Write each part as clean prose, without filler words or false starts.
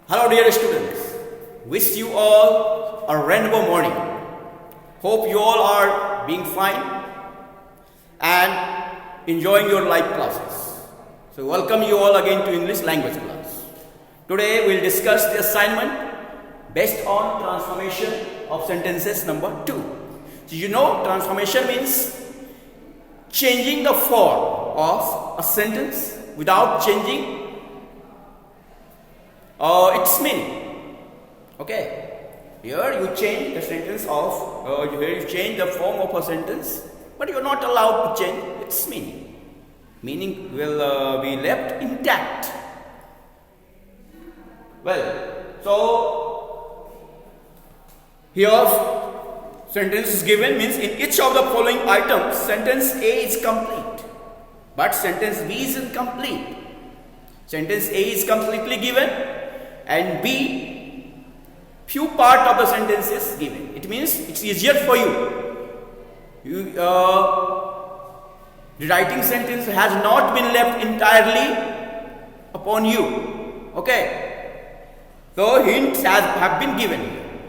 Hello dear students, wish you all a rainbow morning. Hope you all are being fine and enjoying your live classes. So welcome you all again to English language class. Today we will discuss the assignment based on transformation of sentences number 2. So you know transformation means changing the form of a sentence without changing its meaning. Okay, here you change the sentence of here you change the form of a sentence, but you are not allowed to change its meaning. Meaning will be left intact. Well, so here sentence is given means in each of the following items sentence A is complete, but sentence B is incomplete. Sentence A is completely given and B, few part of the sentence is given. It means it's easier for you. The writing sentence has not been left entirely upon you. Okay, so hints have been given here.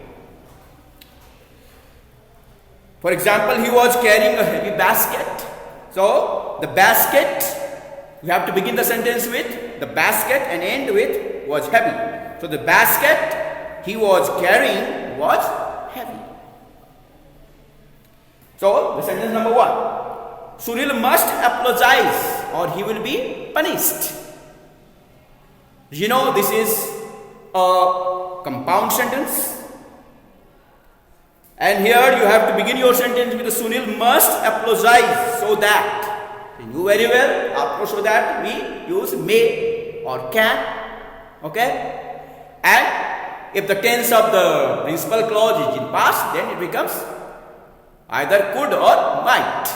For example, he was carrying a heavy basket. So the basket, you have to begin the sentence with the basket and end with was heavy. So the basket he was carrying was heavy. So the sentence number 1. Sunil must apologize or he will be punished. You know this is a compound sentence. And here you have to begin your sentence with Sunil must apologize so that. You know very well, after so that we use may or can. Okay? And if the tense of the principal clause is in past, then it becomes either could or might.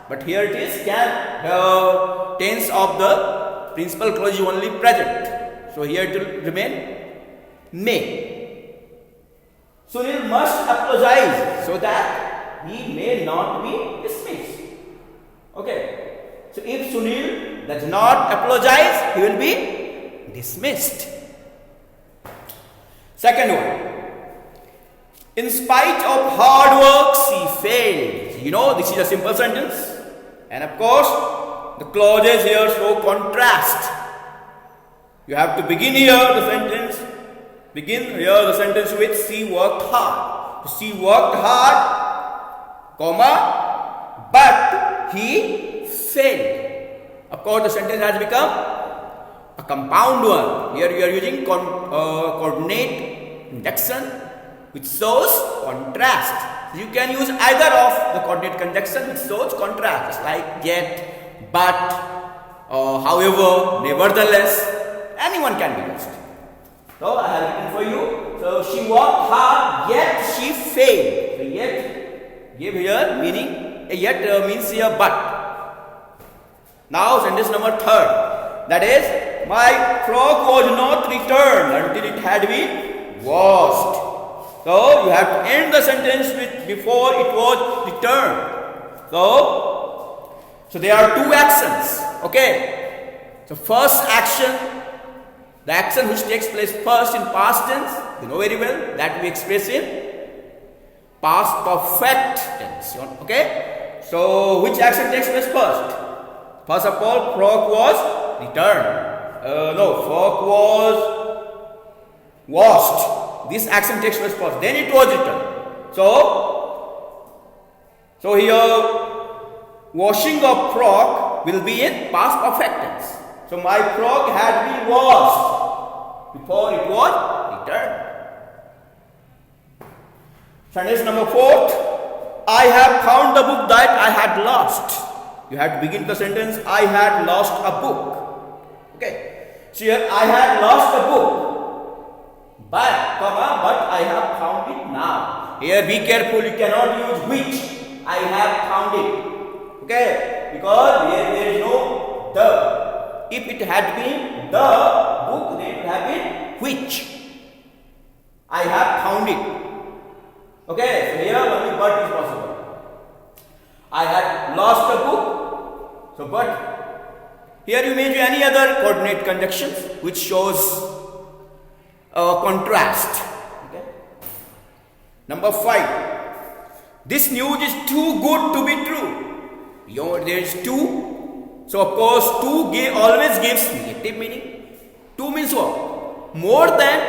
But here it is can. The tense of the principal clause is only present. So here it will remain may. Sunil must apologize so that he may not be dismissed. Okay. So if Sunil does not apologize, he will be dismissed. Second one. In spite of hard work, she failed. You know, this is a simple sentence. And of course, the clauses here show contrast. You have to begin here the sentence. Begin here the sentence with she worked hard. She worked hard, comma, but he failed. Of course, the sentence has become a compound one. Here we are using coordinate conjunction which shows contrast. You can use either of the coordinate conjunction which shows contrast, like yet, but, however, nevertheless. Anyone can be used. So I have written for you. So she worked hard, yet she failed. So yet give here meaning yet means here but. Now sentence number 3. That is, my frock was not returned until it had been washed. So you have to end the sentence with before it was returned. So there are two actions. Okay. So first action. The action which takes place first in past tense, you know very well, that we express in past perfect tense. Okay? So, which action takes place first? First of all, frock was returned. Frock was washed. This action takes place first. Then it was returned. So here, washing of frock will be in past perfect tense. So my frock had been washed before it was returned. Sentence number 4. I have found the book that I had lost. You have to begin the sentence, I had lost a book. Okay. So here I had lost a book. But I have found it now. Here be careful, you cannot use which. I have found it. Okay. Because here there is no the. If it had been the book, then it would have been which. I have found it. Okay, so here only but is possible. I had lost a book. So but here you may use any other coordinate conjunctions which shows contrast. Okay. Number 5. This news is too good to be true. You know there is too. So of course always gives negative meaning. Too means what? More than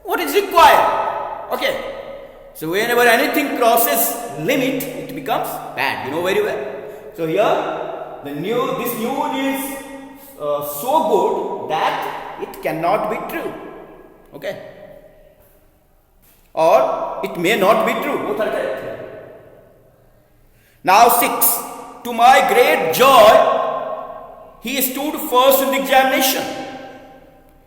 what is required. Okay. So whenever anything crosses limit, it becomes bad. You know very well. So here this news is so good that it cannot be true. Okay. Or it may not be true. Both are correct. Now 6. To my great joy, he stood first in the examination.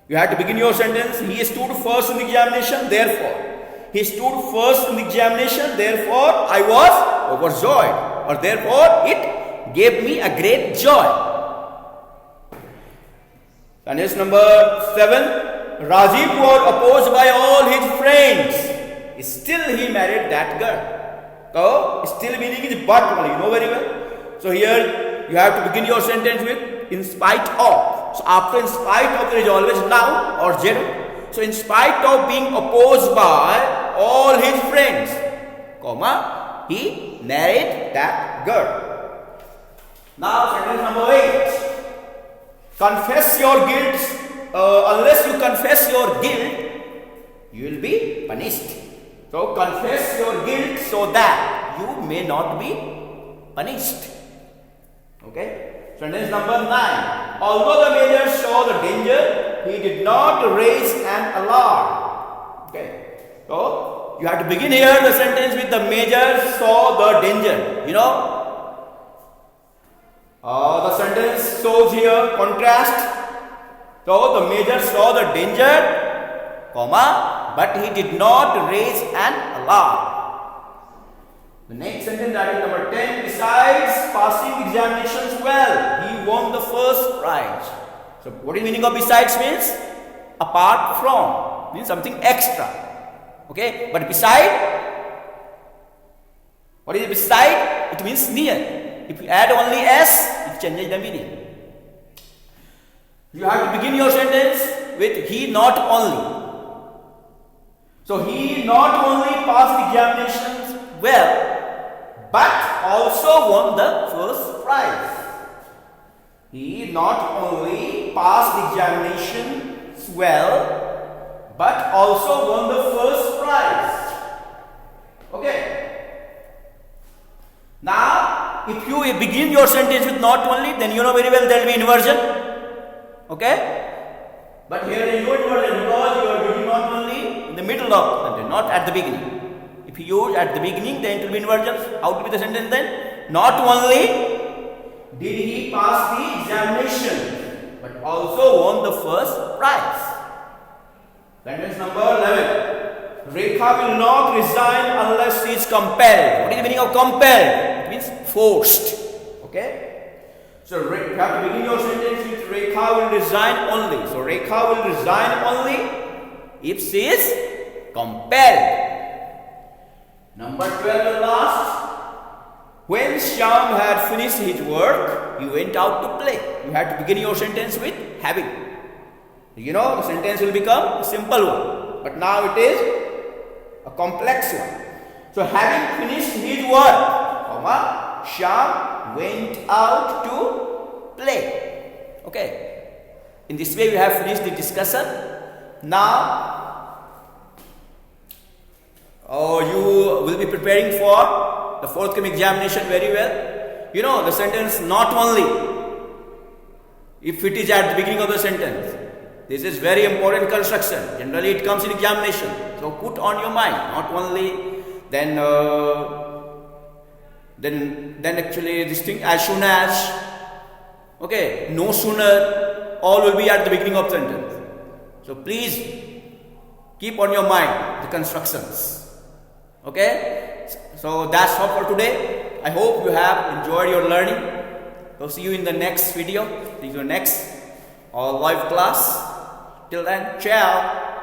You have to begin your sentence. He stood first in the examination, therefore. He stood first in the examination, therefore I was overjoyed. Or therefore it gave me a great joy. Sentence number 7. Rajiv was opposed by all his friends. Still he married that girl. So still meaning is but only. You know very well. So here you have to begin your sentence with in spite of. So after in spite of there is always noun or zero. So in spite of being opposed by all his friends, comma, he married that girl. Now sentence number 8. Confess your guilt. Unless you confess your guilt, you will be punished. So confess your guilt so that you may not be punished. Okay. Sentence number 9. Although the major saw the danger, he did not raise an alarm. Okay. So you have to begin here the sentence with the major saw the danger. You know. The sentence shows here contrast. So the major saw the danger, comma, but he did not raise an alarm. The next sentence, that is number 10. Besides passing examinations well, he won the first prize. So what is the meaning of besides means? Apart from, means something extra. Okay, but beside, what is beside? It means near. If you add only s, it changes the meaning. You have to begin your sentence with he not only. So he not only passed examinations well, but also won the first prize. He not only passed examinations well, but also won the first prize. Okay. Now, if you begin your sentence with not only, then you know very well there will be inversion. Okay? But here there is no inversion because you are using not only in the middle of the sentence, not at the beginning. If you use at the beginning, then it will be inversion. How to be the sentence then? Not only did he pass the examination, but also won the first prize. Sentence number 11. Rekha will not resign unless she is compelled. What is the meaning of compelled? It means forced. Okay? So you have to begin your sentence with Rekha will resign only. So Rekha will resign only if she is compelled. Number 12 and last. When Shyam had finished his work, he went out to play. You have to begin your sentence with having. You know, the sentence will become a simple one. But now it is a complex one. So having finished his work, comma, Shyam went out to play. Okay. In this way we have finished the discussion. Now you will be preparing for the forthcoming examination very well. You know the sentence not only, if it is at the beginning of the sentence. This is very important construction. Generally it comes in examination. So put on your mind, not only, then actually this thing as soon as, okay, no sooner, all will be at the beginning of the sentence. So please keep on your mind the constructions. Okay, so that's all for today. I hope you have enjoyed your learning. So see you in the next video, see you next live class. Till then, ciao.